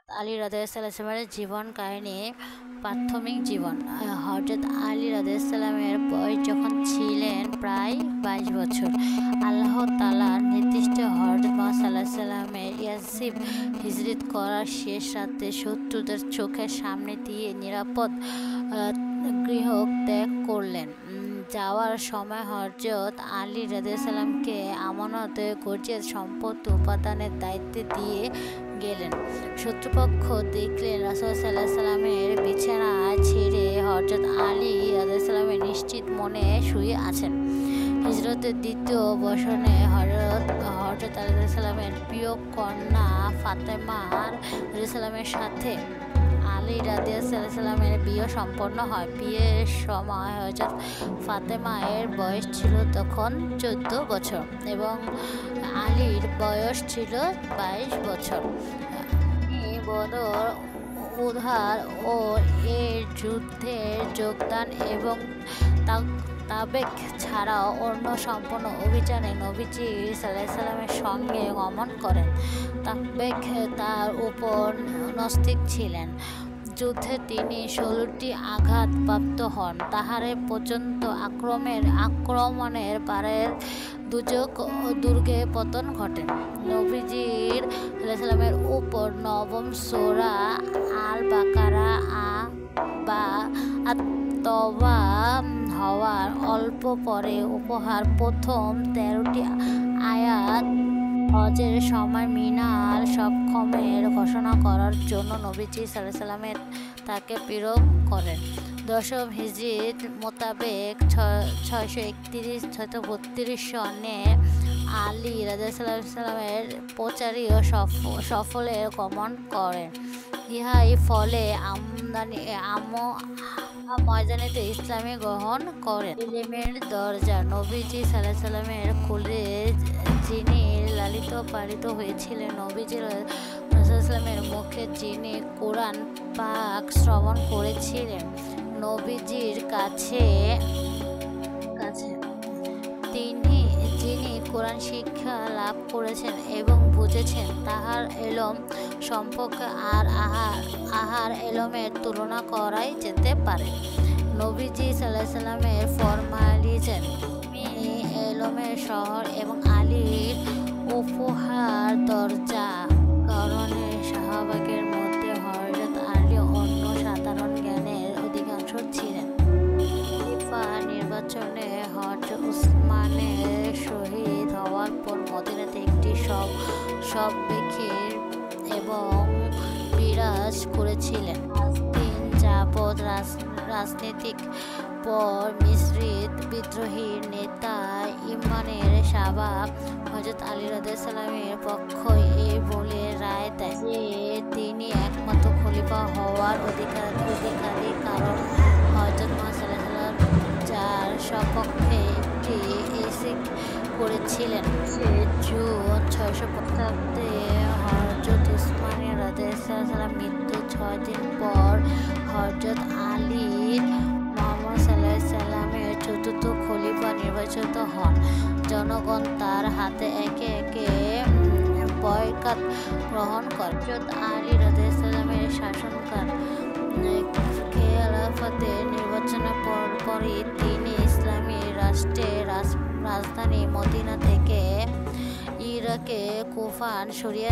আলী রাদিয়াল্লাহু জীবন কাহিনী। প্রাথমিক জীবন। হযরত আলী রাদিয়াল্লাহু বয়স যখন ছিলেন প্রায় 22 বছর, আল্লাহ তাআলার নির্দিষ্ট হযরত মুহাম্মদ সাল্লাল্লাহু ইয়াসরিব হিজরত করার শেষ রাতে শত্রুদের চোখের সামনে দিয়ে নিরাপদ গৃহ ত্যাগ করলেন। যাওয়ার সময় হযরত আলী রাদিয়াল্লাহুকে আমানত গর্জিয়াস সম্পদ উপাদানের দায়িত্ব দিয়ে গেলেন। শত্রুপক্ষ দেখলেন রাসূল সাল্লাল্লাহু বিছানা ছেড়ে হযরত আলী রাদিয়াল্লাহু নিশ্চিত মনে শুয়ে আছেন। হিজরতের দ্বিতীয় বছরে হযরত আলী রাদিয়াল্লাহু প্রিয় কন্যা ফাতেমা রাদিয়াল্লাহুর সাথে আলী রাদিয়াল্লাহু বিয়ে সম্পন্ন হয়। বিয়ের সময় হযরত ফাতেমার বয়স ছিল তখন 14 বছর এবং আলীর বয়স ছিল 22 বছর। বদর, উহুদ ও এর যুদ্ধে যোগদান এবং তাবেক ছাড়াও অন্য সম্পূর্ণ অভিযানে নবীজি সাল্লাল্লাহু সঙ্গে গমন করেন। তাবেক তার উপর নাস্তিক ছিলেন। যুদ্ধে তিনি 16টি আঘাতপ্রাপ্ত হন। তাহারে পর্যন্ত আক্রমণের পারের দুর্গে পতন ঘটে। নবীজির সাল্লাল্লাহু উপর নবম সূরা আল বাকারা বা আত-তাওবা হওয়ার অল্প পরে উপহার প্রথম 13টি আয়াত হজের সময় মিনার সক্ষমের ঘোষণা করার জন্য নবীজি সাল্লাল্লাহু তাকে প্রেরণ করেন। দশম হিজরত মোতাবেক 631-632 সনে আলী রাদিয়াল্লাহু প্রচারী সফলে গমন করেন। ইহাই ফলে ময়দানে ইসলামে গ্রহণ করেন। ইলমের দরজা। নবীজি সাল্লাল্লাহু কোলে যিনি লালিত পালিত হয়েছিলেন, নবীজি সাল্লাল্লাহু মুখে যিনি কোরআন পাক শ্রবণ করেছিলেন, নবীজির কাছে যিনি কোরআন শিক্ষা লাভ করেছেন এবং বুঝেছেন, তাহার এলম সম্পর্কে আহার এলমের তুলনা করাই যেতে পারে। নবীজি সাল্লাল্লাহু ফরমাইলেন, আমি এলমের শহর এবং আলীর উপহার দরজা। কারণে সাহাবাদের মধ্যে হযরত আলী অন্য সাধারণ জ্ঞানের অধিকাংশ ছিলেন। খলিফা নির্বাচনে হযরত উসমানের শহীদ হওয়ার পর মদিনাতে একটি সব-বেখির এবং বিরাজ করেছিলেন। 5 দিন যাবৎ রাজনৈতিক পর মিশ্রিত বিদ্রোহীর নেতা ইমানের সাবা হযরত আলী রাদিয়াল্লাহুর পক্ষ এই বলে রায় দেয় যে তিনি একমাত্র খলিফা হওয়ার অধিকারী, কারণ হযরত মুহাম্মদ যার সপক্ষে একটি ইসিক করেছিলেন। জুন 650 হযরত উসমান রাদিয়াল্লাহু মৃত্যু 6 দিন পর হযরত আলী মুহাম্মদ সাল্লাল্লাহু চতুর্থ খলিফা নির্বাচিত হন। জনগণ তার হাতে একে একে বয়কট গ্রহণ করে। হযরত আলী রাদিয়াল্লাহু শাসনকাল খেলাফতের নির্বাচনের পরপরই তিনি ইসলামী রাষ্ট্রের রাজধানী মদিনা থেকে ইরাকে কুফা সরিয়ে